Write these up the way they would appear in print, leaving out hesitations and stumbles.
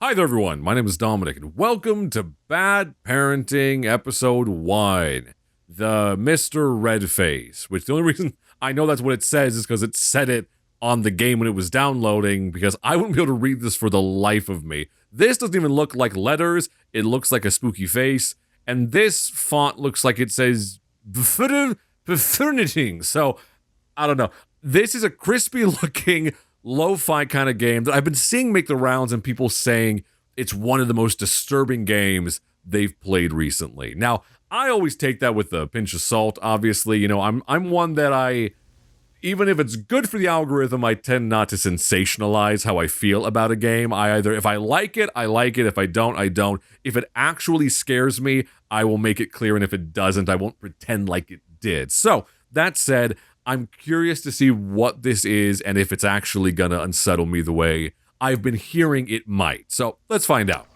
Hi there, everyone. My name is Dominic, and welcome to Bad Parenting Episode 1, the Mr. Red Face, which the only reason I know that's what it says is because it said it on the game when it was downloading, because I wouldn't be able to read this for the life of me. This doesn't even look like letters, it looks like a spooky face, and this font looks like it says Befurniting. So, I don't know. This is a crispy looking lo-fi kind of game that I've been seeing make the rounds and people saying it's one of the most disturbing games they've played recently. Now, I always take that with a pinch of salt, obviously. You know, I'm one that even if it's good for the algorithm, I tend not to sensationalize how I feel about a game. If I like it, I like it. If I don't, I don't. If it actually scares me, I will make it clear, and if it doesn't, I won't pretend like it did. So, that said, I'm curious to see what this is and if it's actually gonna unsettle me the way I've been hearing it might. So let's find out.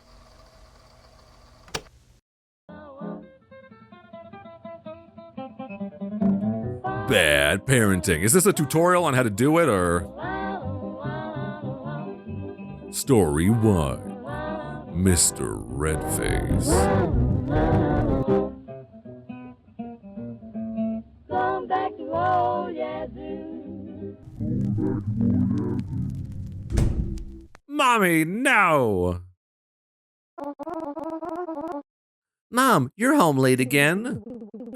Bad parenting. Is this a tutorial on how to do it, or? Story 1. Mr. Redface. Mommy, no! Mom, you're home late again.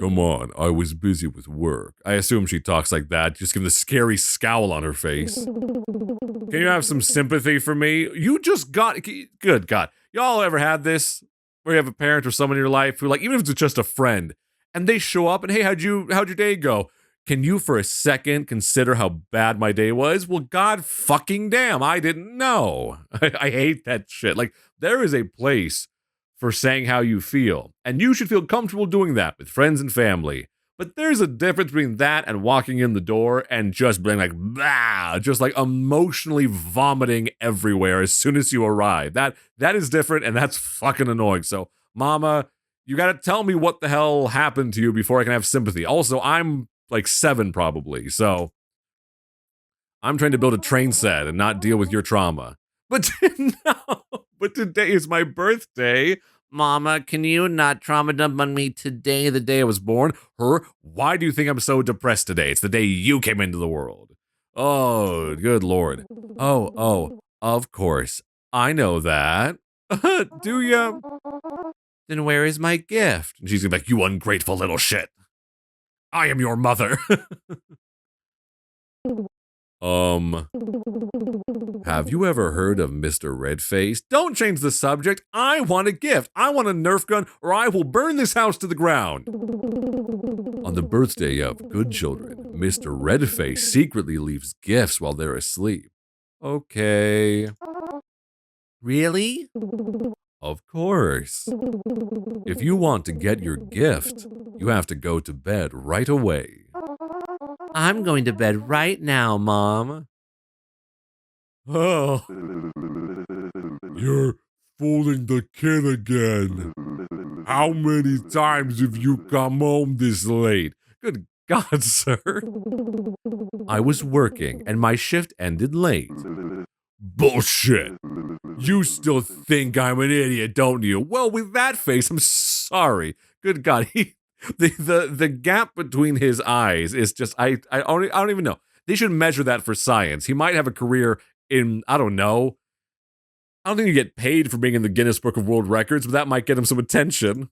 Come on, I was busy with work. I assume she talks like that, just give the scary scowl on her face. Can you have some sympathy for me? You just got... Good God. Y'all ever had this? Where you have a parent or someone in your life who, like, even if it's just a friend, and they show up and, hey, how'd your day go? Can you for a second consider how bad my day was? Well, God fucking damn, I didn't know. I hate that shit. Like, there is a place for saying how you feel, and you should feel comfortable doing that with friends and family. But there's a difference between that and walking in the door and just being like, bah, just like emotionally vomiting everywhere as soon as you arrive. That is different, and that's fucking annoying. So, Mama, you gotta tell me what the hell happened to you before I can have sympathy. Also, I'm like 7 probably, so I'm trying to build a train set and not deal with your trauma. But no, but today is my birthday. Mama, can you not trauma dump on me today, the day I was born? Why do you think I'm so depressed today? It's the day you came into the world. Oh, good Lord. Oh, of course. I know that. Do ya? Then where is my gift? And she's gonna be like, you ungrateful little shit. I am your mother. Have you ever heard of Mr. Redface? Don't change the subject. I want a gift. I want a Nerf gun, or I will burn this house to the ground. On the birthday of good children, Mr. Redface secretly leaves gifts while they're asleep. Okay. Really? Of course. If you want to get your gift, you have to go to bed right away. I'm going to bed right now, Mom. Oh. You're fooling the kid again. How many times have you come home this late? Good God, sir. I was working and my shift ended late. Bullshit. You still think I'm an idiot, don't you? Well, with that face, I'm sorry. Good God, the gap between his eyes is just I don't even know. They should measure that for science. He might have a career in, I don't know. I don't think you get paid for being in the Guinness Book of World Records, but that might get him some attention.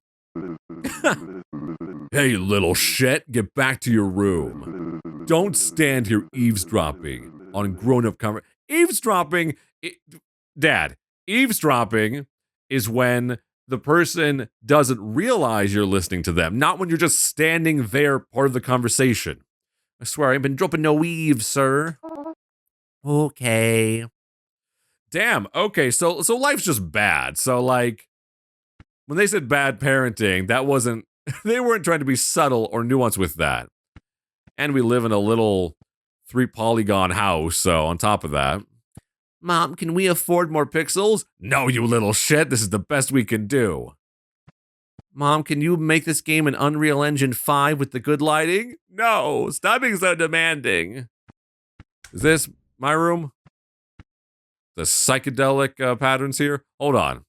Hey, little shit, get back to your room. Don't stand here eavesdropping on grown-up conversation. Dad, eavesdropping is when the person doesn't realize you're listening to them, not when you're just standing there part of the conversation. I swear, I ain't been dropping no eaves, sir. Okay. Damn, okay, so life's just bad. So, like, when they said bad parenting, that wasn't, they weren't trying to be subtle or nuanced with that. And we live in a little 3-polygon house, so on top of that. Mom, can we afford more pixels? No, you little shit, this is the best we can do. Mom, can you make this game in Unreal Engine 5 with the good lighting? No, stop being so demanding. Is this my room? the psychedelic patterns here. Hold on.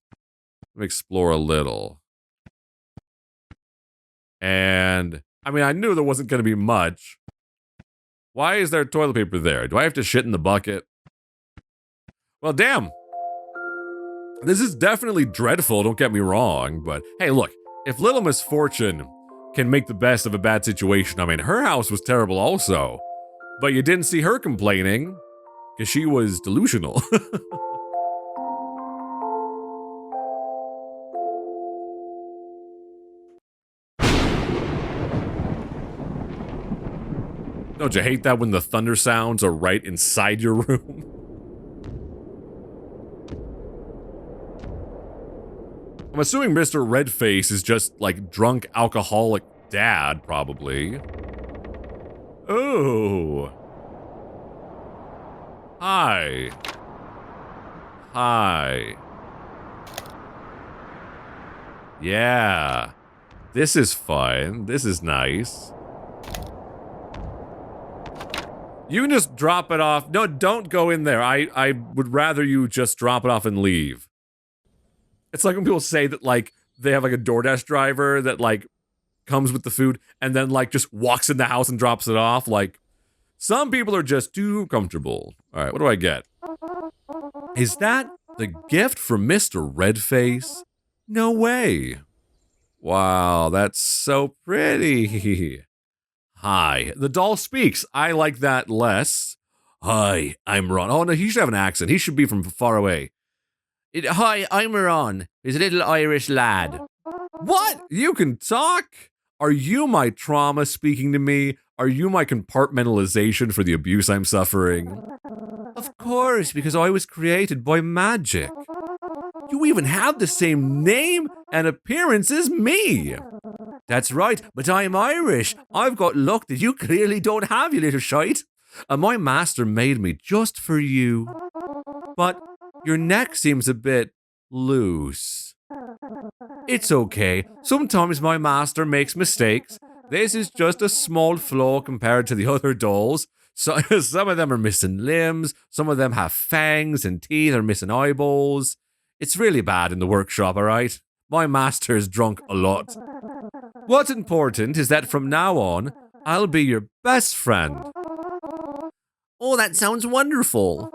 Let me explore a little. And, I mean, I knew there wasn't going to be much. Why is there toilet paper there? Do I have to shit in the bucket? Well, damn. This is definitely dreadful, don't get me wrong, but hey, look, if Little Misfortune can make the best of a bad situation, I mean, her house was terrible also, but you didn't see her complaining, because she was delusional. Don't you hate that when the thunder sounds are right inside your room? I'm assuming Mr. Redface is just, like, drunk, alcoholic dad, probably. Oh. Hi. Hi. Yeah. This is fun. This is nice. You can just drop it off. No, don't go in there. I would rather you just drop it off and leave. It's like when people say that, like, they have, like, a DoorDash driver that, like, comes with the food and then, like, just walks in the house and drops it off. Like, some people are just too comfortable. All right, what do I get? Is that the gift from Mr. Redface? No way. Wow, that's so pretty. Hi. The doll speaks. I like that less. Hi, I'm Ron. Oh, no, he should have an accent. He should be from far away. Hi, I'm Ron. He's a little Irish lad. What? You can talk? Are you my trauma speaking to me? Are you my compartmentalization for the abuse I'm suffering? Of course, because I was created by magic. You even have the same name and appearance as me. That's right, but I'm Irish. I've got luck that you clearly don't have, you little shite. And my master made me just for you. But your neck seems a bit loose. It's okay. Sometimes my master makes mistakes. This is just a small flaw compared to the other dolls. So, some of them are missing limbs. Some of them have fangs and teeth or missing eyeballs. It's really bad in the workshop, alright? My master is drunk a lot. What's important is that from now on, I'll be your best friend. Oh, that sounds wonderful.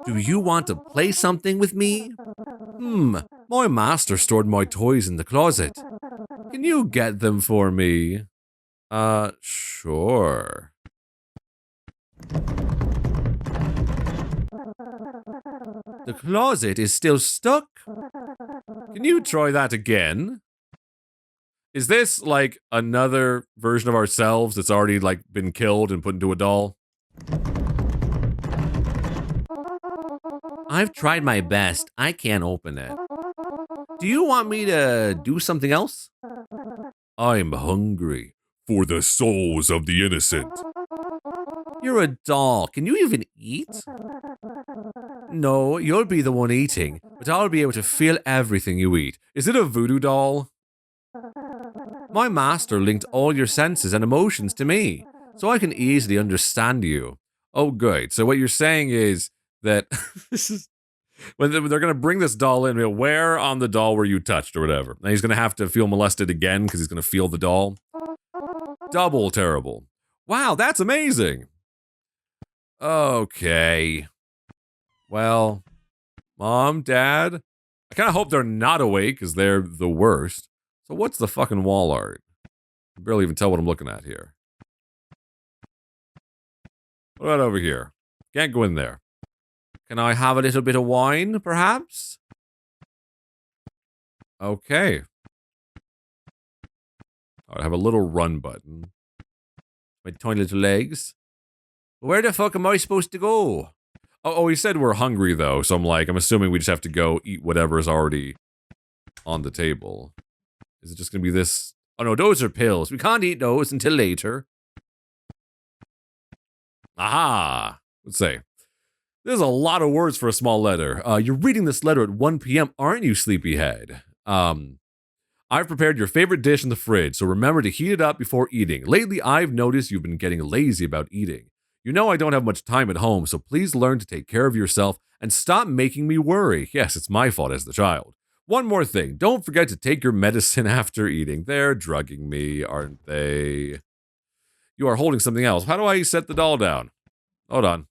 Do you want to play something with me? My master stored my toys in the closet. Can you get them for me? Sure. The closet is still stuck. Can you try that again? Is this, like, another version of ourselves that's already, like, been killed and put into a doll? I've tried my best. I can't open it. Do you want me to do something else? I'm hungry for the souls of the innocent. You're a doll. Can you even eat? No, you'll be the one eating, but I'll be able to feel everything you eat. Is it a voodoo doll? My master linked all your senses and emotions to me, so I can easily understand you. Oh, good. So what you're saying is that this is when they're going to bring this doll in, where on the doll were you touched or whatever? And he's going to have to feel molested again because he's going to feel the doll. Double terrible. Wow, that's amazing. Okay. Well, Mom, Dad, I kind of hope they're not awake because they're the worst. So what's the fucking wall art? I can barely even tell what I'm looking at here. What about over here? Can't go in there. Can I have a little bit of wine, perhaps? Okay. I have a little run button. My tiny little legs. Where the fuck am I supposed to go? Oh, he said we're hungry, though, so I'm assuming we just have to go eat whatever is already on the table. Is it just gonna be this? Oh no, those are pills. We can't eat those until later. Aha! Let's say. There's a lot of words for a small letter. You're reading this letter at 1 p.m., aren't you, sleepyhead? I've prepared your favorite dish in the fridge, so remember to heat it up before eating. Lately, I've noticed you've been getting lazy about eating. You know I don't have much time at home, so please learn to take care of yourself And stop making me worry. Yes, it's my fault as the child. One more thing. Don't forget to take your medicine after eating. They're drugging me, aren't they? You are holding something else. How do I set the doll down? Hold on.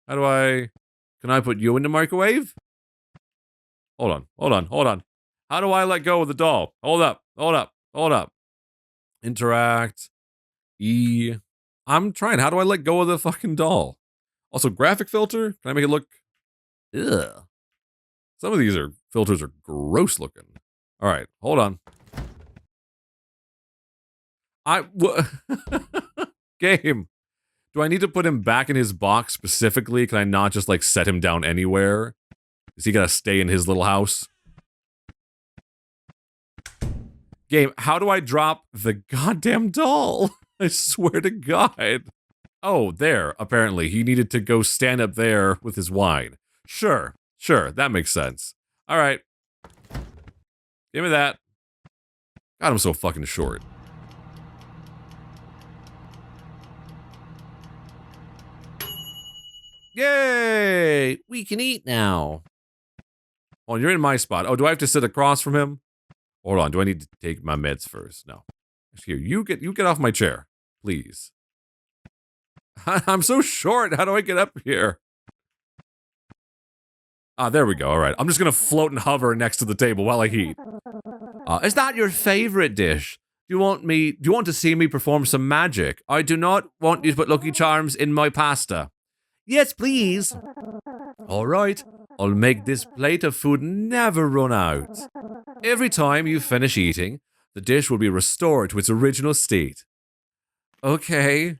How do I... Can I put you in the microwave? Hold on. How do I let go of the doll? Hold up. Interact. E. I'm trying. How do I let go of the fucking doll? Also, graphic filter? Can I make it look... Ugh. Some of these filters are gross looking. All right, hold on. Game. Do I need to put him back in his box specifically? Can I not just, like, set him down anywhere? Is he gonna stay in his little house? Game, how do I drop the goddamn doll? I swear to God. Oh, there, apparently. He needed to go stand up there with his wine. Sure, that makes sense. All right. Give me that. God, I'm so fucking short. Yay! We can eat now. Oh, you're in my spot. Oh, do I have to sit across from him? Hold on, do I need to take my meds first? No. Here, you get off my chair, please. I'm so short. How do I get up here? Ah, there we go. All right. I'm just gonna float and hover next to the table while I eat. Is that your favorite dish? Do you want to see me perform some magic? I do not want you to put Lucky Charms in my pasta. Yes, please. All right. I'll make this plate of food never run out. Every time you finish eating, the dish will be restored to its original state. Okay.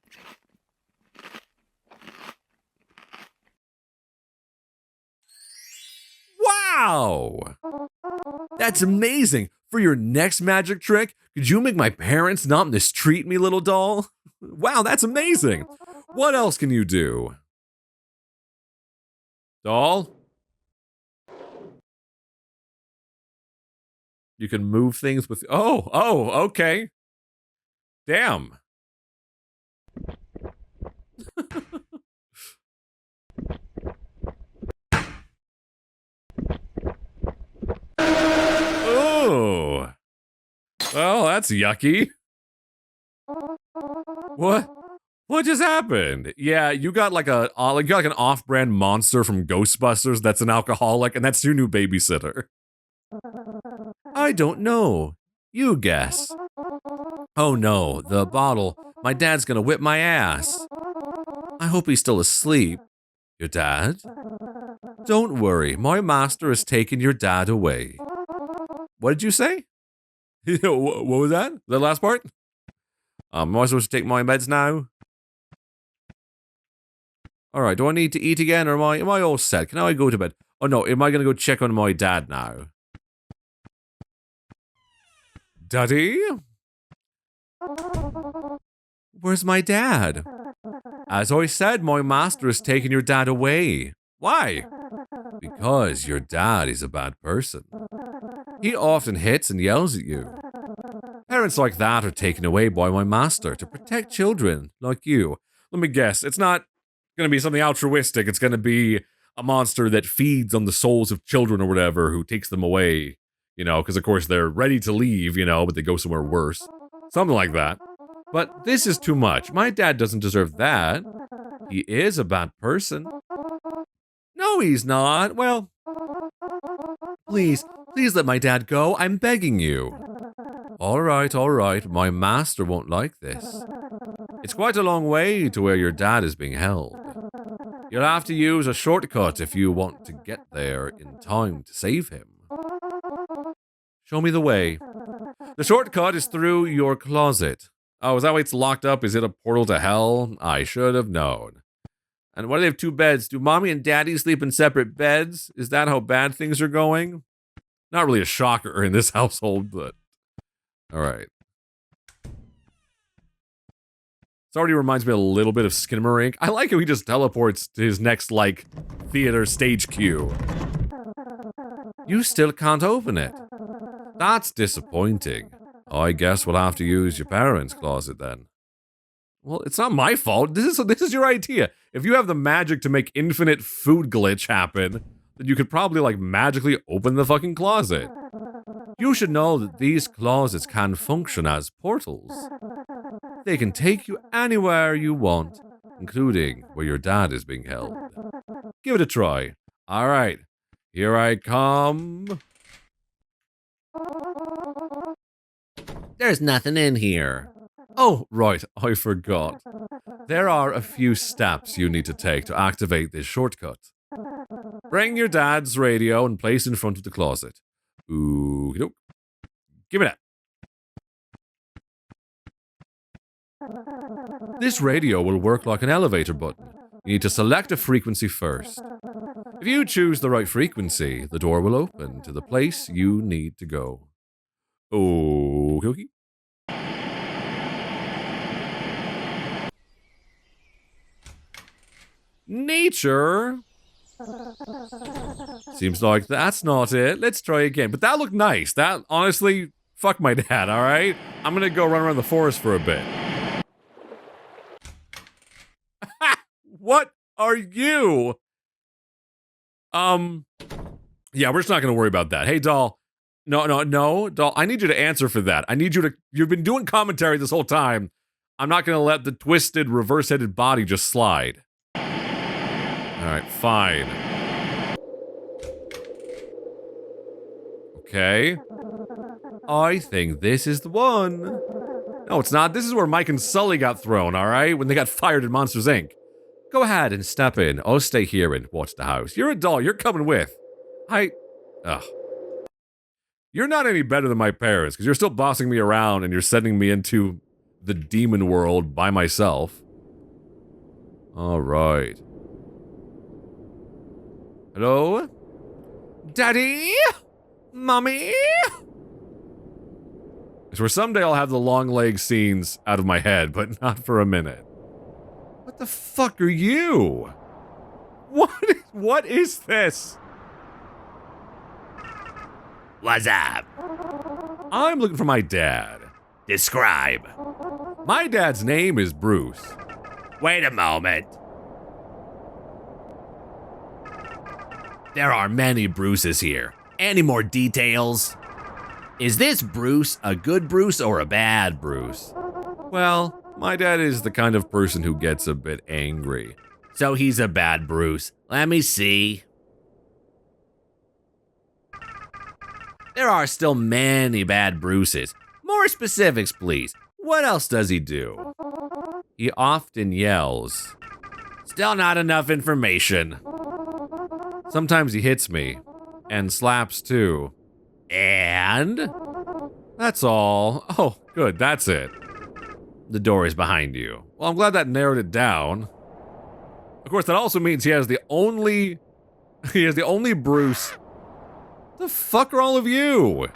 Wow! That's amazing! For your next magic trick, could you make my parents not mistreat me, little doll? Wow, that's amazing! What else can you do? Doll? You can move things with... Oh, okay. Damn. Oh. Well, that's yucky. What just happened? Yeah, you got like an off-brand monster from Ghostbusters that's an alcoholic, and that's your new babysitter. I don't know. You guess. Oh no, the bottle. My dad's gonna whip my ass. I hope he's still asleep. Your dad? Don't worry, my master has taken your dad away. What did you say? What was that? The last part? Am I supposed to take my meds now? Alright, do I need to eat again, or am I all set? Can I go to bed? Oh no, am I gonna go check on my dad now? Daddy? Where's my dad? As I said, my master has taken your dad away. Why? Because your dad is a bad person. He often hits and yells at you. Parents like that are taken away by my master to protect children like you. Let me guess, it's not going to be something altruistic. It's going to be a monster that feeds on the souls of children or whatever who takes them away, you know, because of course they're ready to leave, you know, but they go somewhere worse. Something like that. But this is too much. My dad doesn't deserve that. He is a bad person. No, he's not. Well, please let my dad go. I'm begging you. All right. My master won't like this. It's quite a long way to where your dad is being held. You'll have to use a shortcut if you want to get there in time to save him. Show me the way. The shortcut is through your closet. Oh, is that why it's locked up? Is it a portal to hell? I should have known. And why do they have two beds? Do mommy and daddy sleep in separate beds? Is that how bad things are going? Not really a shocker in this household, but... Alright. This already reminds me a little bit of Skinamarink. I like how he just teleports to his next, like, theater stage cue. You still can't open it. That's disappointing. I guess we'll have to use your parents' closet then. Well, it's not my fault. This is your idea. If you have the magic to make infinite food glitch happen, then you could probably, like, magically open the fucking closet. You should know that these closets can function as portals. They can take you anywhere you want, including where your dad is being held. Give it a try. All right, here I come. There's nothing in here. Oh, right, I forgot. There are a few steps you need to take to activate this shortcut. Bring your dad's radio and place it in front of the closet. Ooh, nope. Give me that. This radio will work like an elevator button. You need to select a frequency first. If you choose the right frequency, the door will open to the place you need to go. Okay. Nature? Seems like that's not it. Let's try again. But that looked nice. That, honestly, fuck my dad, alright? I'm gonna go run around the forest for a bit. What are you? Yeah, we're just not gonna worry about that. Hey, doll. No, doll, I need you to answer for that. I need you to, you've been doing commentary this whole time. I'm not gonna let the twisted, reverse-headed body just slide. Alright, fine. Okay. I think this is the one. No, it's not. This is where Mike and Sully got thrown, alright? When they got fired in Monsters, Inc. Go ahead and step in. I'll stay here and watch the house. You're a doll. You're coming with. Ugh. You're not any better than my parents, because you're still bossing me around and you're sending me into the demon world by myself. Alright. Hello? Daddy? Mommy? I swear someday I'll have the long leg scenes out of my head, but not for a minute. What the fuck are you? What is this? What's up? I'm looking for my dad. Describe. My dad's name is Bruce. Wait a moment. There are many Bruces here. Any more details? Is this Bruce a good Bruce or a bad Bruce? Well, my dad is the kind of person who gets a bit angry. So he's a bad Bruce. Let me see. There are still many bad Bruces. More specifics, please. What else does he do? He often yells. Still not enough information. Sometimes he hits me. And slaps too. And? That's all. Oh, good, that's it. The door is behind you. Well, I'm glad that narrowed it down. Of course, that also means he has the only Bruce. The fuck are all of you?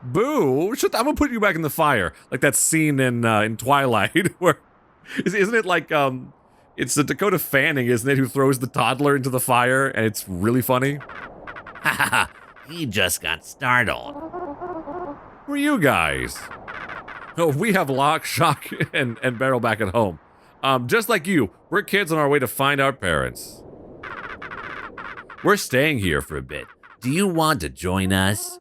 Boo! I'm gonna put you back in the fire, like that scene in Twilight, where isn't it like it's the Dakota Fanning, isn't it, who throws the toddler into the fire, and it's really funny. Haha, he just got startled. Who are you guys? Oh, we have Lock, Shock, and Barrel back at home. Just like you, we're kids on our way to find our parents. We're staying here for a bit. Do you want to join us?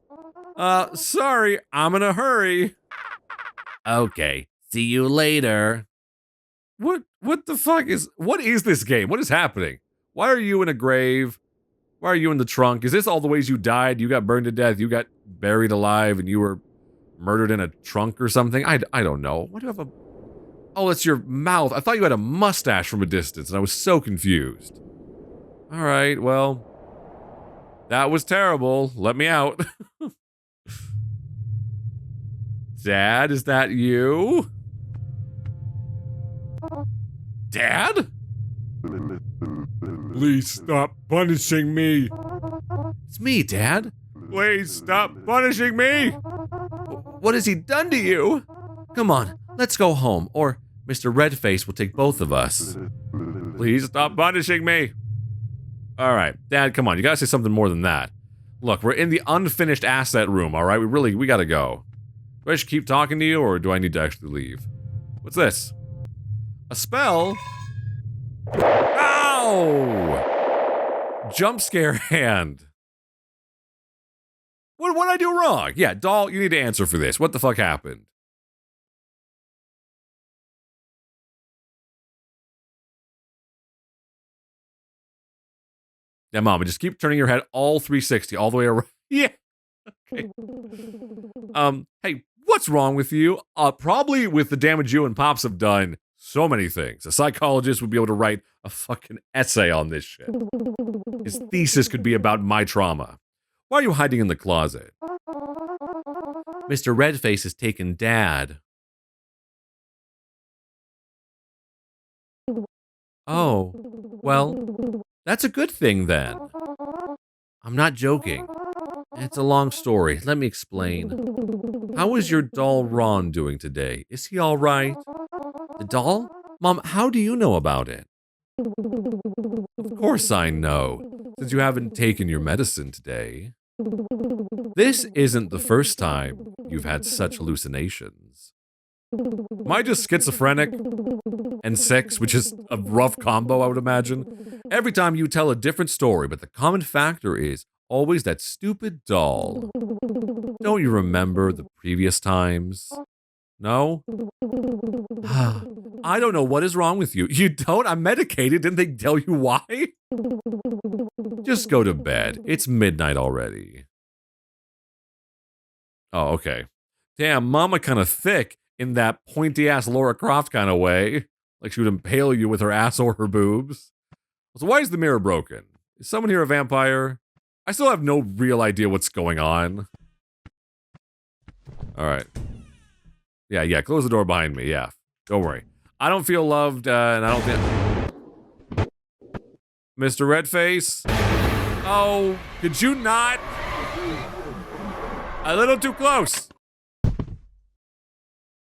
Sorry, I'm in a hurry. Okay, see you later. What the fuck what is this game? What is happening? Why are you in a grave? Why are you in the trunk? Is this all the ways you died? You got burned to death, you got buried alive, and you were murdered in a trunk or something? I don't know. What do you have Oh, it's your mouth. I thought you had a mustache from a distance, and I was so confused. Alright, well, that was terrible. Let me out. Dad, is that you? Dad? Please stop punishing me. It's me, Dad. Please stop punishing me. What has he done to you? Come on, let's go home, or Mr. Redface will take both of us. Please stop punishing me. All right, Dad, come on. You gotta say something more than that. Look, we're in the unfinished asset room, all right? We gotta go. Do I just keep talking to you, or do I need to actually leave? What's this? A spell? Ow! Jump scare hand. What did I do wrong? Yeah, doll, you need to answer for this. What the fuck happened? Yeah, Mama, just keep turning your head all 360, all the way around. Yeah. Okay. Hey, what's wrong with you? Probably with the damage you and Pops have done. So many things. A psychologist would be able to write a fucking essay on this shit. His thesis could be about my trauma. Why are you hiding in the closet? Mr. Redface has taken Dad. Oh, well, that's a good thing then. I'm not joking. It's a long story. Let me explain. How is your doll Ron doing today? Is he all right? The doll? Mom, how do you know about it? Of course I know, since you haven't taken your medicine today. This isn't the first time you've had such hallucinations. Am I just schizophrenic? And sex, which is a rough combo, I would imagine. Every time you tell a different story, but the common factor is always that stupid doll. Don't you remember the previous times? No? I don't know what is wrong with you. You don't? I'm medicated. Didn't they tell you why? Just go to bed. It's midnight already. Oh, okay. Damn, Mama kind of thick in that pointy-ass Laura Croft kind of way. Like she would impale you with her ass or her boobs. So why is the mirror broken? Is someone here a vampire? I still have no real idea what's going on. Alright. Yeah, close the door behind me, yeah. Don't worry. I don't feel loved, and I don't think... Mr. Redface? Oh, could you not? A little too close.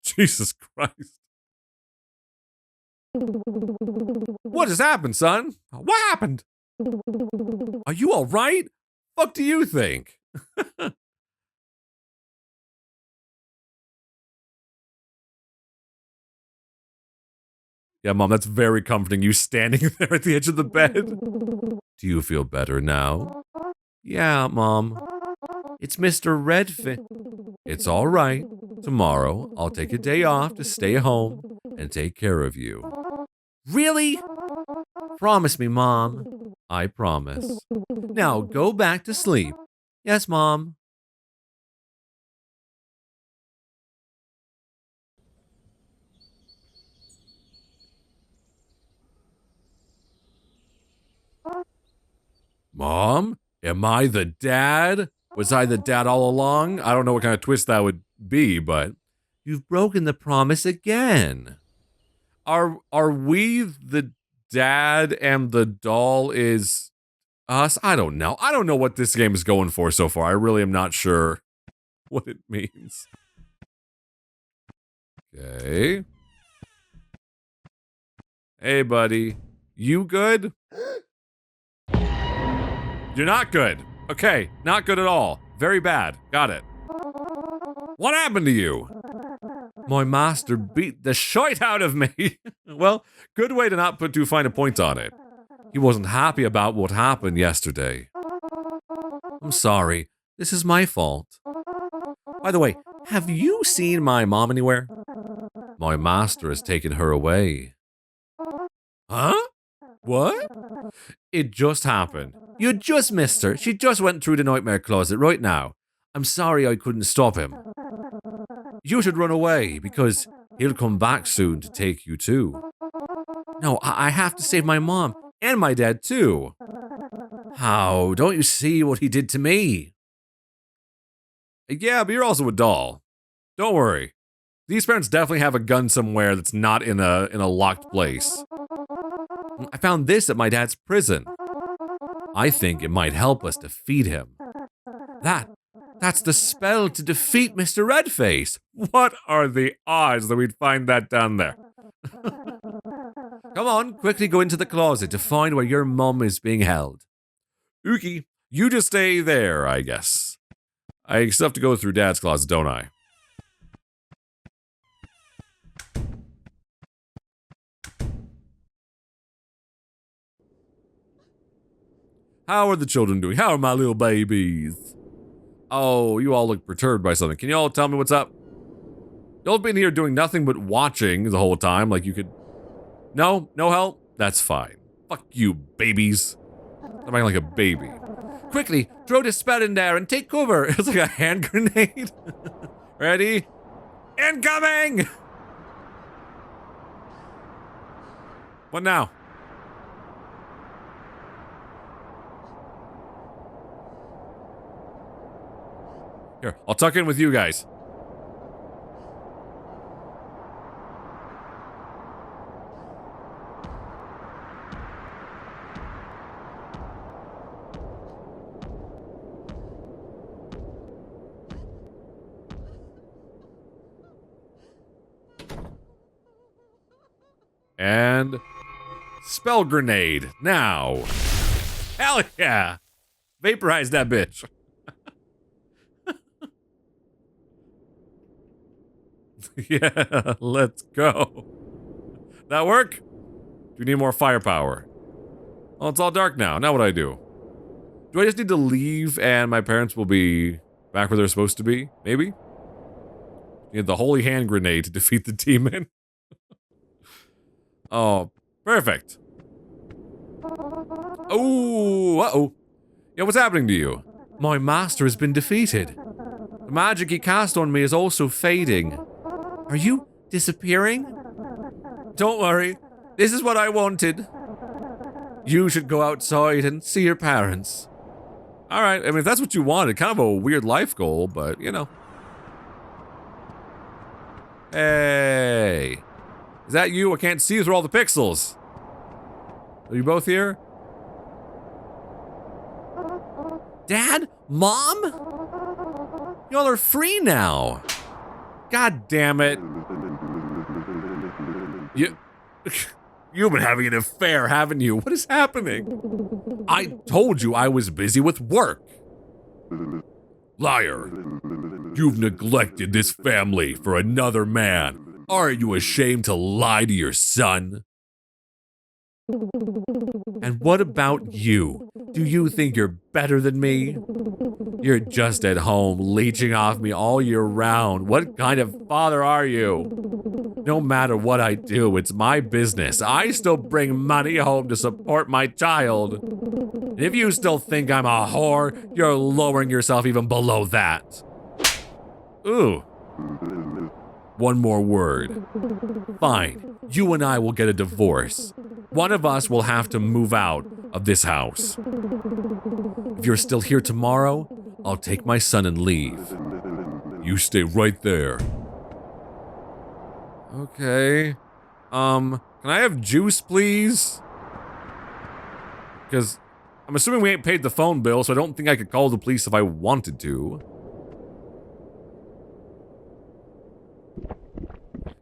Jesus Christ. What has happened, son? What happened? Are you alright? Fuck do you think? Yeah, Mom, that's very comforting, you standing there at the edge of the bed. Do you feel better now? Yeah, Mom. It's Mr. Redfin. It's all right. Tomorrow, I'll take a day off to stay home and take care of you. Really? Promise me, Mom. I promise. Now, go back to sleep. Yes, Mom. Mom? Am I the dad? Was I the dad all along? I don't know what kind of twist that would be, but... You've broken the promise again. Are we the dad and the doll is us? I don't know. I don't know what this game is going for so far. I really am not sure what it means. Okay. Hey, buddy. You good? You're not good. Okay, not good at all. Very bad. Got it. What happened to you? My master beat the shite out of me. Well, good way to not put too fine a point on it. He wasn't happy about what happened yesterday. I'm sorry. This is my fault. By the way, have you seen my mom anywhere? My master has taken her away. Huh? What? It just happened. You just missed her. She just went through the nightmare closet right now. I'm sorry I couldn't stop him. You should run away, because he'll come back soon to take you too. No, I have to save my mom, and my dad too. How? Don't you see what he did to me? Yeah, but you're also a doll. Don't worry. These parents definitely have a gun somewhere that's not in a locked place. I found this at my dad's prison. I think it might help us defeat him. That's the spell to defeat Mr. Redface. What are the odds that we'd find that down there? Come on, quickly go into the closet to find where your mum is being held. Uki, you just stay there, I guess. I still have to go through Dad's closet, don't I? How are the children doing? How are my little babies? Oh, you all look perturbed by something. Can you all tell me what's up? Y'all been here doing nothing but watching the whole time, like you could... No? No help? That's fine. Fuck you, babies. I'm acting like a baby. Quickly, throw this spell in there and take cover. It's like a hand grenade. Ready? Incoming! What now? Here, I'll tuck in with you guys. And spell grenade now. Hell yeah! Vaporize that bitch. Yeah, let's go. That work? Do you need more firepower? Well, it's all dark now. Now what do I do? Do I just need to leave and my parents will be back where they're supposed to be? Maybe? You need the holy hand grenade to defeat the demon. Oh, perfect. Oh, uh-oh. Yeah, what's happening to you? My master has been defeated. The magic he cast on me is also fading. Are you disappearing? Don't worry. This is what I wanted. You should go outside and see your parents. Alright, I mean, if that's what you wanted, kind of a weird life goal, but, you know. Hey. Is that you? I can't see through all the pixels. Are you both here? Dad? Mom? Y'all are free now. God damn it. You've been having an affair, haven't you? What is happening? I told you I was busy with work. Liar. You've neglected this family for another man. Aren't you ashamed to lie to your son? And what about you? Do you think you're better than me? You're just at home, leeching off me all year round. What kind of father are you? No matter what I do, it's my business. I still bring money home to support my child. And if you still think I'm a whore, you're lowering yourself even below that. Ooh. One more word. Fine, you and I will get a divorce. One of us will have to move out of this house. If you're still here tomorrow, I'll take my son and leave. You stay right there. Okay. Can I have juice, please? Because I'm assuming we ain't paid the phone bill, so I don't think I could call the police if I wanted to.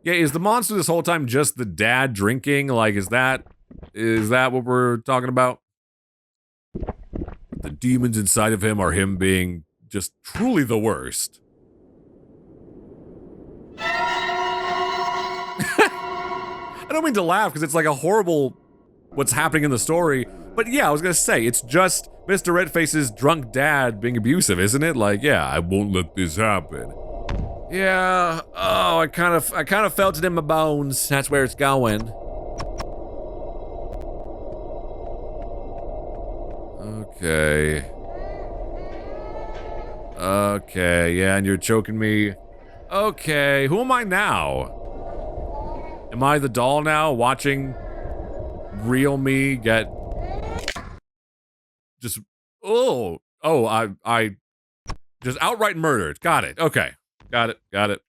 Yeah, is the monster this whole time just the dad drinking? Like, is that what we're talking about? The demons inside of him are him being just truly the worst. I don't mean to laugh because it's like a horrible what's happening in the story. But yeah, I was gonna say, it's just Mr. Redface's drunk dad being abusive, isn't it? Like, yeah, I won't let this happen. Yeah, oh, I kind of felt it in my bones. That's where it's going. Okay. Okay, yeah, and you're choking me. Okay, who am I now? Am I the doll now, watching real me get just, I just outright murdered. Got it, okay. Got it.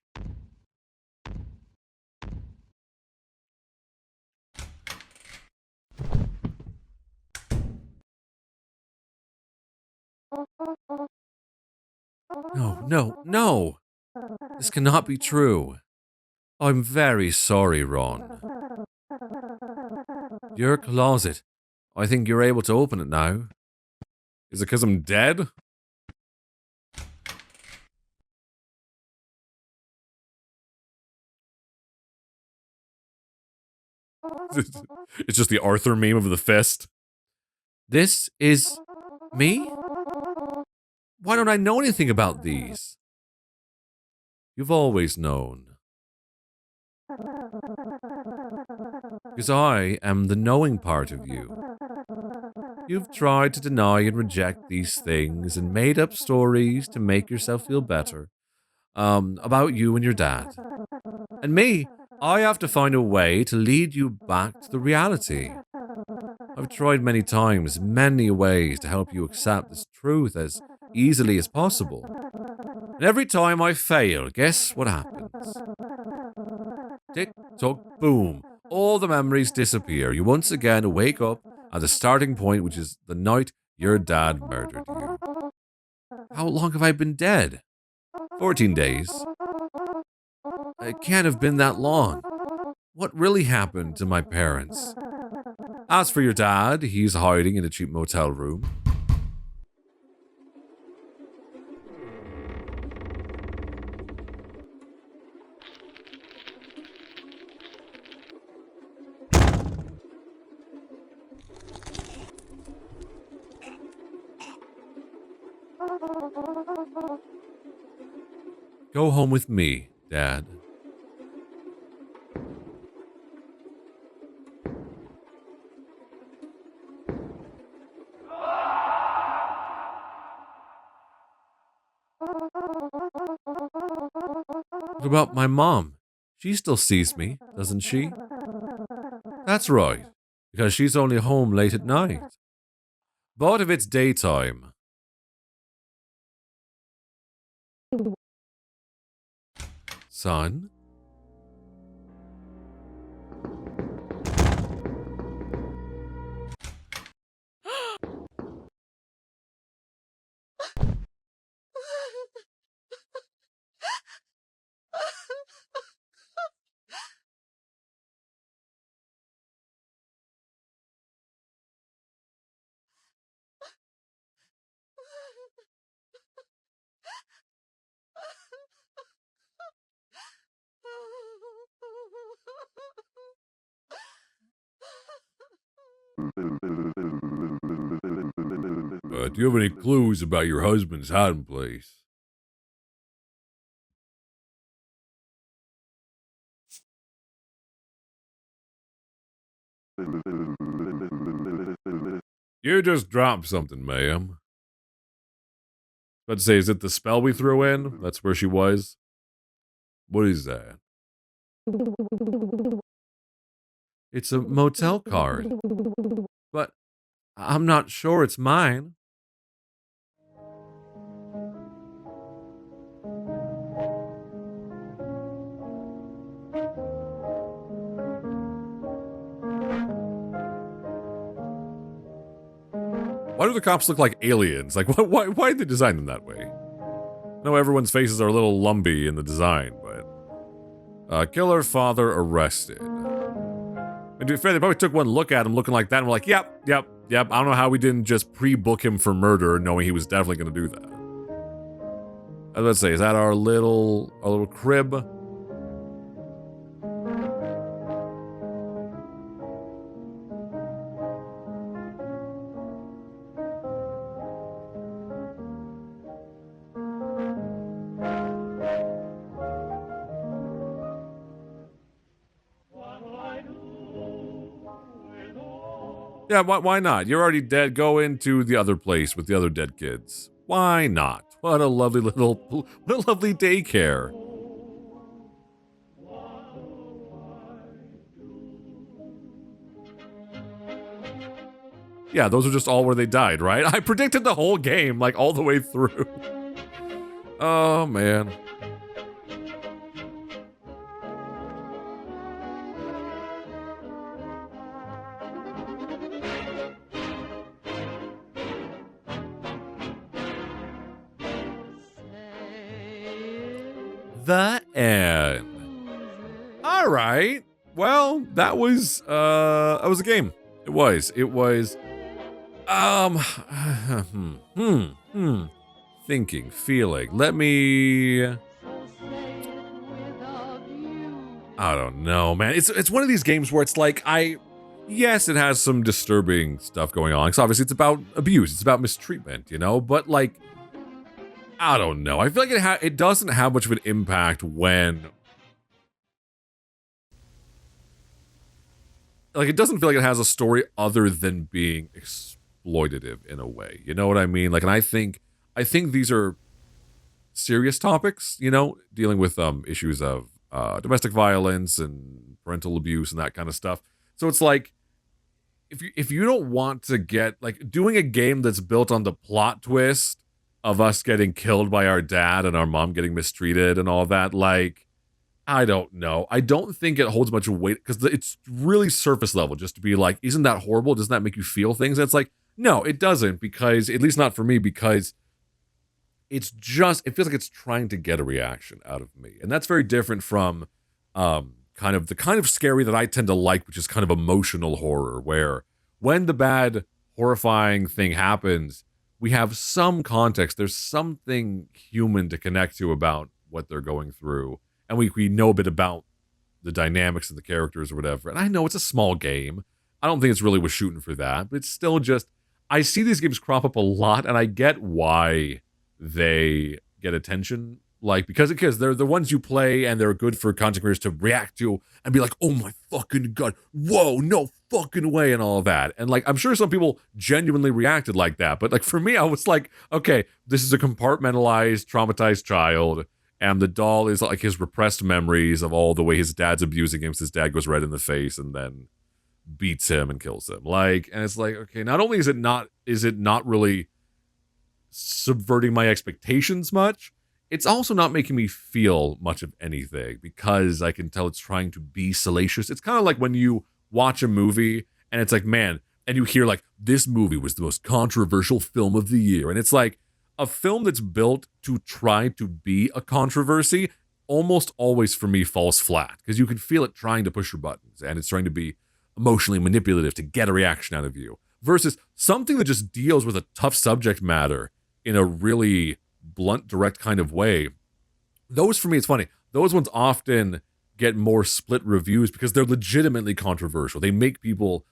No. This cannot be true. I'm very sorry, Ron. Your closet. I think you're able to open it now. Is it because I'm dead? It's just the Arthur meme of the fist. This is Me? Why don't I know anything about these? You've always known. Because I am the knowing part of you. You've tried to deny and reject these things and made up stories to make yourself feel better. About you and your dad. And me, I have to find a way to lead you back to the reality. I've tried many times, many ways to help you accept this truth as easily as possible. And every time I fail, guess what happens? Tick, tock, boom. All the memories disappear. You once again wake up at the starting point, which is the night your dad murdered you. How long have I been dead? 14 days. It can't have been that long. What really happened to my parents? As for your dad, he's hiding in a cheap motel room. Go home with me, Dad. What about my mom? She still sees me, doesn't she? That's right, because she's only home late at night. But if it's daytime... Son? Do you have any clues about your husband's hiding place? You just dropped something, ma'am. Let's say, is it the spell we threw in? That's where she was? What is that? It's a motel card. But I'm not sure it's mine. Why do the cops look like aliens? Like, why did they design them that way? I know everyone's faces are a little lumpy in the design, but... killer father arrested. And to be fair, they probably took one look at him looking like that and were like, yep. I don't know how we didn't just pre-book him for murder knowing he was definitely going to do that. I was about to say, is that our little crib? Yeah, why not? You're already dead. Go into the other place with the other dead kids. Why not? What a lovely daycare. Yeah, those are just all where they died, right? I predicted the whole game, like, all the way through. Oh, man. The end. All right. Well, that was a game. It was. Thinking, feeling. Let me. I don't know, man. It's one of these games where it's like yes, it has some disturbing stuff going on. Because obviously it's about abuse, it's about mistreatment, you know? But like, I don't know. I feel like it doesn't have much of an impact when... Like, it doesn't feel like it has a story other than being exploitative in a way. You know what I mean? Like, and I think these are serious topics, you know, dealing with issues of domestic violence and parental abuse and that kind of stuff. So it's like, if you don't want to get, like, doing a game that's built on the plot twist of us getting killed by our dad and our mom getting mistreated and all that, like, I don't know. I don't think it holds much weight because it's really surface level just to be like, isn't that horrible? Doesn't that make you feel things? And it's like, no, it doesn't, because, at least not for me, because it feels like it's trying to get a reaction out of me. And that's very different from kind of scary that I tend to like, which is kind of emotional horror, where when the bad, horrifying thing happens, we have some context. There's something human to connect to about what they're going through. And we know a bit about the dynamics of the characters or whatever. And I know it's a small game. I don't think it's really was shooting for that. But it's still just, I see these games crop up a lot, and I get why they get attention. Like, because they're the ones you play and they're good for content creators to react to and be like, oh my fucking God, whoa, no fucking way, and all of that. And like, I'm sure some people genuinely reacted like that. But like, for me, I was like, okay, this is a compartmentalized, traumatized child. And the doll is like his repressed memories of all the way his dad's abusing him. So his dad goes red in the face and then beats him and kills him. Like, and it's like, okay, not only is it not really subverting my expectations much, it's also not making me feel much of anything, because I can tell it's trying to be salacious. It's kind of like when you watch a movie and it's like, man, and you hear like, this movie was the most controversial film of the year. And it's like, a film that's built to try to be a controversy almost always for me falls flat, because you can feel it trying to push your buttons and it's trying to be emotionally manipulative to get a reaction out of you, versus something that just deals with a tough subject matter in a really blunt, direct kind of way. Those, for me, it's funny, those ones often get more split reviews because they're legitimately controversial. They make people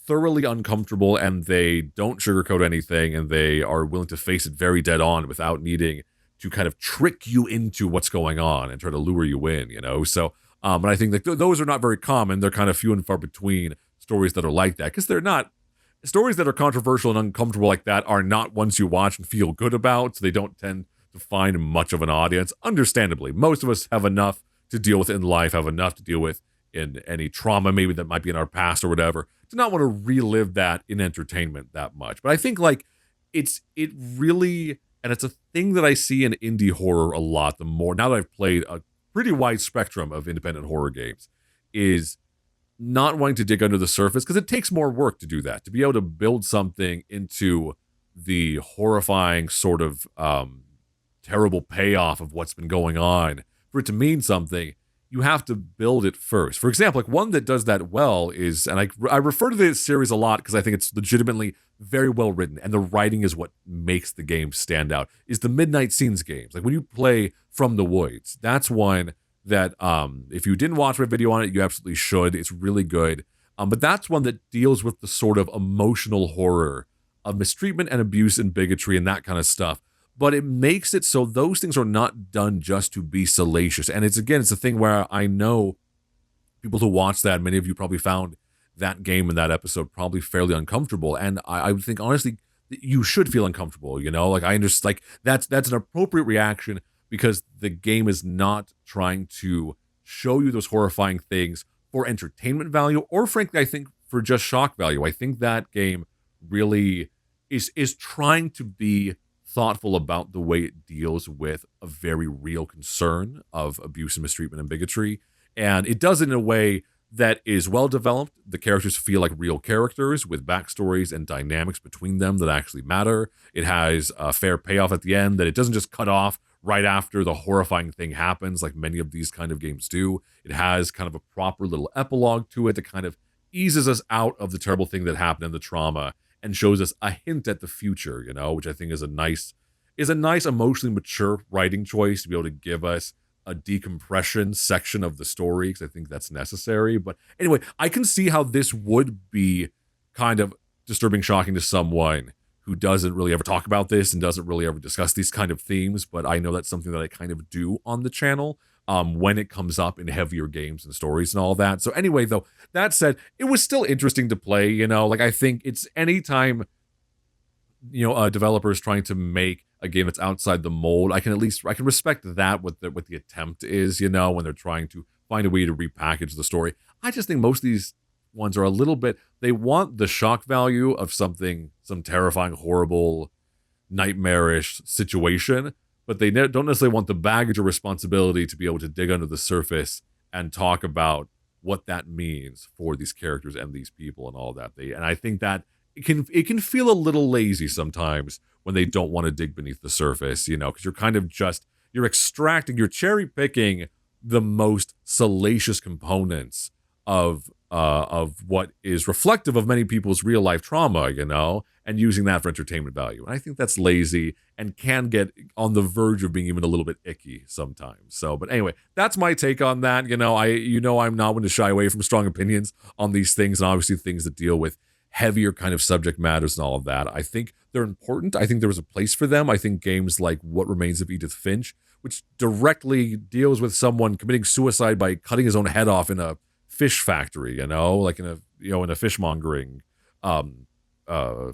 thoroughly uncomfortable, and they don't sugarcoat anything, and they are willing to face it very dead on without needing to kind of trick you into what's going on and try to lure you in, you know? So, and I think that those are not very common. They're kind of few and far between, stories that are like that, because they're not, stories that are controversial and uncomfortable like that are not ones you watch and feel good about, so they don't tend to find much of an audience. Understandably, most of us have enough to deal with in life, have enough to deal with in any trauma maybe that might be in our past or whatever, to not want to relive that in entertainment that much. But I think like it really, and it's a thing that I see in indie horror a lot, the more, now that I've played a pretty wide spectrum of independent horror games, is not wanting to dig under the surface, because it takes more work to do that, to be able to build something into the horrifying sort of terrible payoff of what's been going on. For it to mean something, you have to build it first. For example, like one that does that well is, and I refer to this series a lot because I think it's legitimately very well written, and the writing is what makes the game stand out, is the Midnight Scenes games. Like when you play From the Woods, that's one that if you didn't watch my video on it, you absolutely should. It's really good. But that's one that deals with the sort of emotional horror of mistreatment and abuse and bigotry and that kind of stuff. But it makes it so those things are not done just to be salacious. And it's a thing where I know people who watch that, many of you probably found that game and that episode probably fairly uncomfortable. And I would think, honestly, you should feel uncomfortable, you know? Like, I understand, like, that's an appropriate reaction, because the game is not trying to show you those horrifying things for entertainment value, or frankly, I think for just shock value. I think that game really is trying to be thoughtful about the way it deals with a very real concern of abuse and mistreatment and bigotry. And it does it in a way that is well developed. The characters feel like real characters with backstories and dynamics between them that actually matter. It has a fair payoff at the end, that it doesn't just cut off right after the horrifying thing happens like many of these kind of games do. It has kind of a proper little epilogue to it that kind of eases us out of the terrible thing that happened and the trauma, and shows us a hint at the future, you know, which I think is a nice emotionally mature writing choice, to be able to give us a decompression section of the story because I think that's necessary. But anyway, I can see how this would be kind of disturbing, shocking to someone who doesn't really ever talk about this and doesn't really ever discuss these kind of themes. But I know that's something that I kind of do on the channel when it comes up in heavier games and stories and all that. So anyway, though, that said, it was still interesting to play, you know, like I think it's anytime, you know, a developer is trying to make a game that's outside the mold, I can respect that what the attempt is, you know, when they're trying to find a way to repackage the story. I just think most of these ones are a little bit, they want the shock value of some terrifying, horrible, nightmarish situation, but they don't necessarily want the baggage or responsibility to be able to dig under the surface and talk about what that means for these characters and these people and all that. And I think that it can feel a little lazy sometimes when they don't want to dig beneath the surface, you know, because you're kind of you're extracting, you're cherry picking the most salacious components of what is reflective of many people's real life trauma, you know, and using that for entertainment value. And I think that's lazy and can get on the verge of being even a little bit icky sometimes. So, but anyway, that's my take on that. You know, I'm not one to shy away from strong opinions on these things, and obviously things that deal with heavier kind of subject matters and all of that. I think they're important. I think there was a place for them. I think games like What Remains of Edith Finch, which directly deals with someone committing suicide by cutting his own head off in a fish factory, you know, like in a fishmongering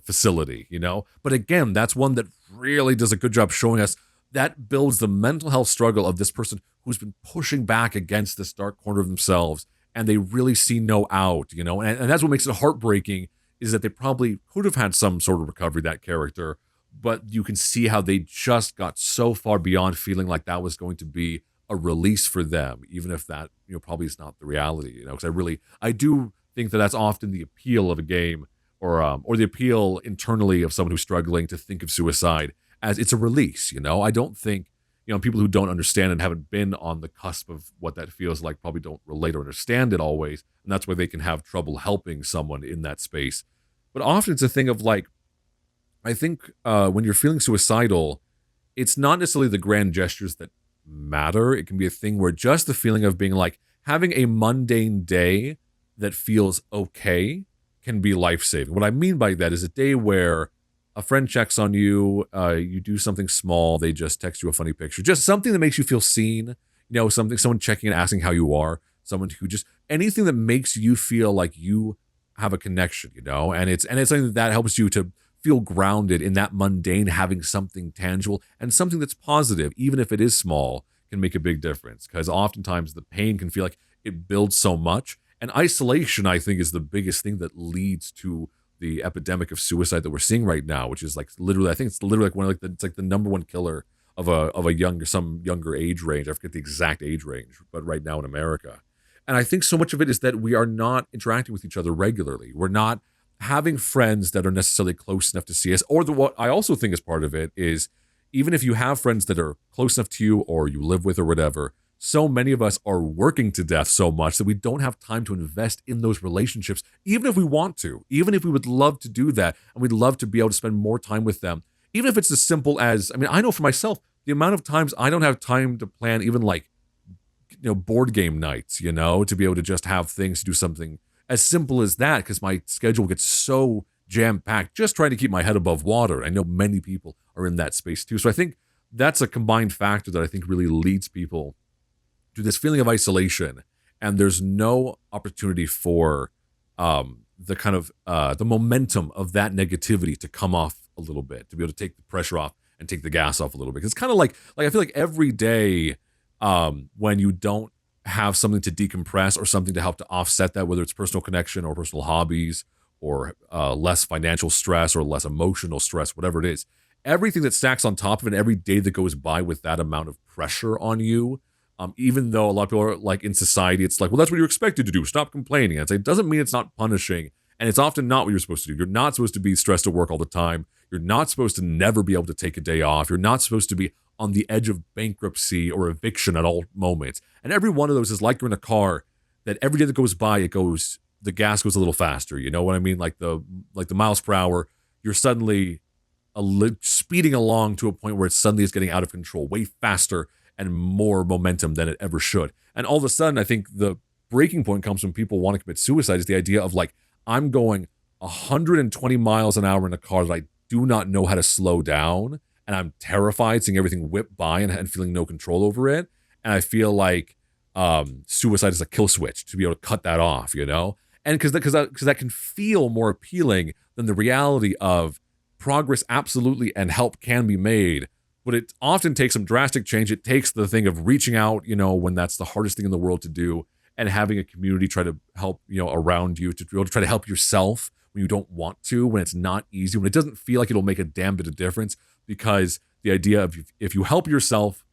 facility, you know. But again, that's one that really does a good job showing us that builds the mental health struggle of this person who's been pushing back against this dark corner of themselves, and they really see no out, you know. And that's what makes it heartbreaking, is that they probably could have had some sort of recovery, that character, but you can see how they just got so far beyond feeling like that was going to be a release for them, even if that, you know, probably is not the reality, you know, because I do think that that's often the appeal of a game, or the appeal internally of someone who's struggling to think of suicide as it's a release, you know. I don't think, you know, people who don't understand and haven't been on the cusp of what that feels like probably don't relate or understand it always, and that's why they can have trouble helping someone in that space. But often it's a thing of like, I think when you're feeling suicidal, it's not necessarily the grand gestures that matter. It can be a thing where just the feeling of being like, having a mundane day that feels okay can be life-saving. What I mean by that is a day where a friend checks on you, you do something small, they just text you a funny picture, just something that makes you feel seen, you know, someone checking and asking how you are, someone who just, anything that makes you feel like you have a connection, you know, and it's something that helps you to feel grounded in that mundane, having something tangible and something that's positive, even if it is small, can make a big difference, because oftentimes the pain can feel like it builds so much. And isolation, I think, is the biggest thing that leads to the epidemic of suicide that we're seeing right now, which is like literally, I think it's literally like it's like the number one killer of some younger age range. I forget the exact age range, but right now in America. And I think so much of it is that we are not interacting with each other regularly. We're not having friends that are necessarily close enough to see us. Or what I also think is part of it is, even if you have friends that are close enough to you or you live with or whatever, so many of us are working to death so much that we don't have time to invest in those relationships, even if we want to, even if we would love to do that, and we'd love to be able to spend more time with them. Even if it's as simple as, I mean, I know for myself, the amount of times I don't have time to plan even like, you know, board game nights, you know, to be able to just have things to do something as simple as that, because my schedule gets so jam-packed just trying to keep my head above water. I know many people are in that space too. So I think that's a combined factor that I think really leads people to this feeling of isolation, and there's no opportunity for the kind of the momentum of that negativity to come off a little bit, to be able to take the pressure off and take the gas off a little bit. It's kind of like I feel like every day when you don't have something to decompress or something to help to offset that, whether it's personal connection or personal hobbies or less financial stress or less emotional stress, whatever it is, everything that stacks on top of it, every day that goes by with that amount of pressure on you, even though a lot of people are like in society, it's like, well, that's what you're expected to do. Stop complaining. And it doesn't mean it's not punishing. And it's often not what you're supposed to do. You're not supposed to be stressed at work all the time. You're not supposed to never be able to take a day off. You're not supposed to be on the edge of bankruptcy or eviction at all moments. And every one of those is like you're in a car that every day that goes by, the gas goes a little faster. You know what I mean? Like the miles per hour, you're suddenly speeding along to a point where it suddenly is getting out of control way faster. and more momentum than it ever should. And all of a sudden, I think the breaking point comes when people want to commit suicide, is the idea of like, I'm going 120 miles an hour in a car that I do not know how to slow down, and I'm terrified seeing everything whip by and feeling no control over it. And I feel like suicide is a kill switch to be able to cut that off, you know? And because that can feel more appealing than the reality of progress absolutely and help can be made, but it often takes some drastic change. It takes the thing of reaching out, you know, when that's the hardest thing in the world to do, and having a community try to help, you know, around you, to be able to try to help yourself when you don't want to, when it's not easy, when it doesn't feel like it'll make a damn bit of difference. Because the idea of if you help yourself,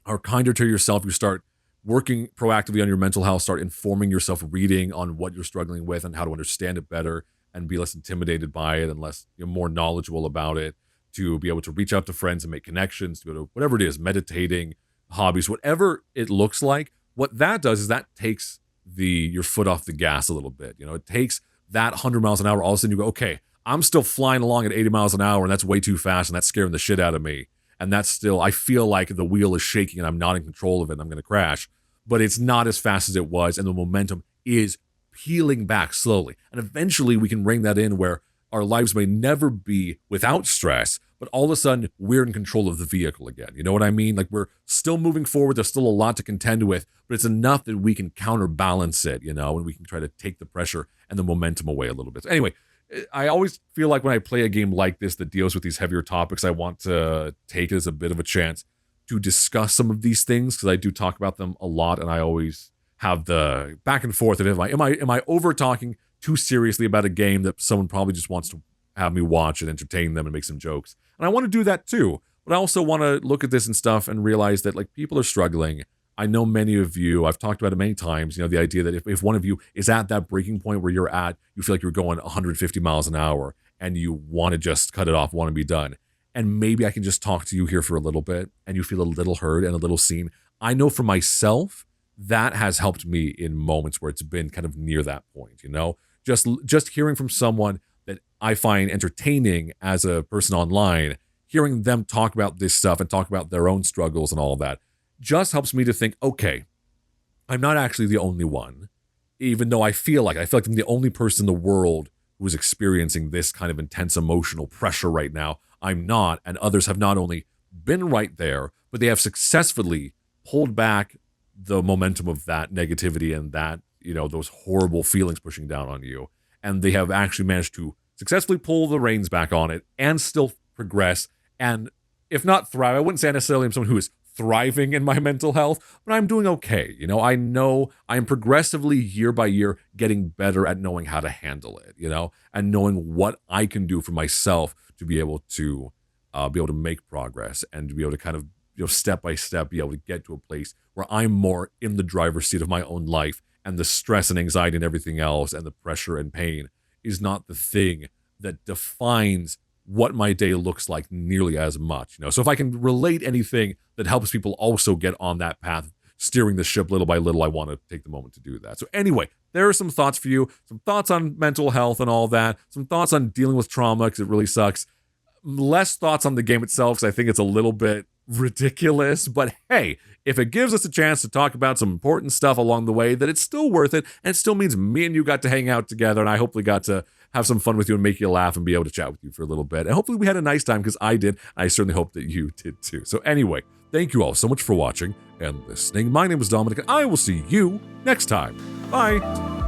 are kinder to yourself, you start working proactively on your mental health, start informing yourself, reading on what you're struggling with and how to understand it better and be less intimidated by it and less, you know, more knowledgeable about it, to be able to reach out to friends and make connections, to be able to, whatever it is, meditating, hobbies, whatever it looks like. What that does is that takes your foot off the gas a little bit. You know, it takes that 100 miles an hour. All of a sudden you go, okay, I'm still flying along at 80 miles an hour, and that's way too fast, and that's scaring the shit out of me. And that's still, I feel like the wheel is shaking and I'm not in control of it and I'm going to crash. But it's not as fast as it was, and the momentum is peeling back slowly. And eventually we can bring that in where our lives may never be without stress, but all of a sudden we're in control of the vehicle again. You know what I mean? Like, we're still moving forward. There's still a lot to contend with, but it's enough that we can counterbalance it, you know, and we can try to take the pressure and the momentum away a little bit. So anyway, I always feel like when I play a game like this that deals with these heavier topics, I want to take it as a bit of a chance to discuss some of these things, because I do talk about them a lot, and I always have the back and forth of, am I over talking too seriously about a game that someone probably just wants to have me watch and entertain them and make some jokes. And I want to do that too, but I also want to look at this and stuff and realize that, like, people are struggling. I know many of you, I've talked about it many times, you know, the idea that if one of you is at that breaking point where you're at, you feel like you're going 150 miles an hour and you want to just cut it off, want to be done. And maybe I can just talk to you here for a little bit and you feel a little heard and a little seen. I know for myself, that has helped me in moments where it's been kind of near that point, you know, just hearing from someone that I find entertaining as a person online, hearing them talk about this stuff and talk about their own struggles and all of that, just helps me to think, okay, I'm not actually the only one, even though I feel like I'm the only person in the world who is experiencing this kind of intense emotional pressure right now. I'm not, and others have not only been right there, but they have successfully pulled back the momentum of that negativity and that, you know, those horrible feelings pushing down on you. And they have actually managed to successfully pull the reins back on it and still progress. And if not thrive, I wouldn't say necessarily I'm someone who is thriving in my mental health, but I'm doing okay. You know I'm progressively year by year getting better at knowing how to handle it, you know, and knowing what I can do for myself to be able to make progress and to be able to kind of, you know, step by step, be able to get to a place where I'm more in the driver's seat of my own life, and the stress and anxiety and everything else and the pressure and pain is not the thing that defines what my day looks like nearly as much, you know. So if I can relate anything that helps people also get on that path, steering the ship little by little, I want to take the moment to do that. So anyway, there are some thoughts for you, some thoughts on mental health and all that, some thoughts on dealing with trauma because it really sucks. Less thoughts on the game itself because I think it's a little bit ridiculous, but hey, if it gives us a chance to talk about some important stuff along the way, that it's still worth it, and it still means me and you got to hang out together, and I hopefully got to have some fun with you and make you laugh and be able to chat with you for a little bit. And hopefully we had a nice time, because I did. I certainly hope that you did too. So anyway, thank you all so much for watching and listening. My name is Dominic, and I will see you next time. Bye.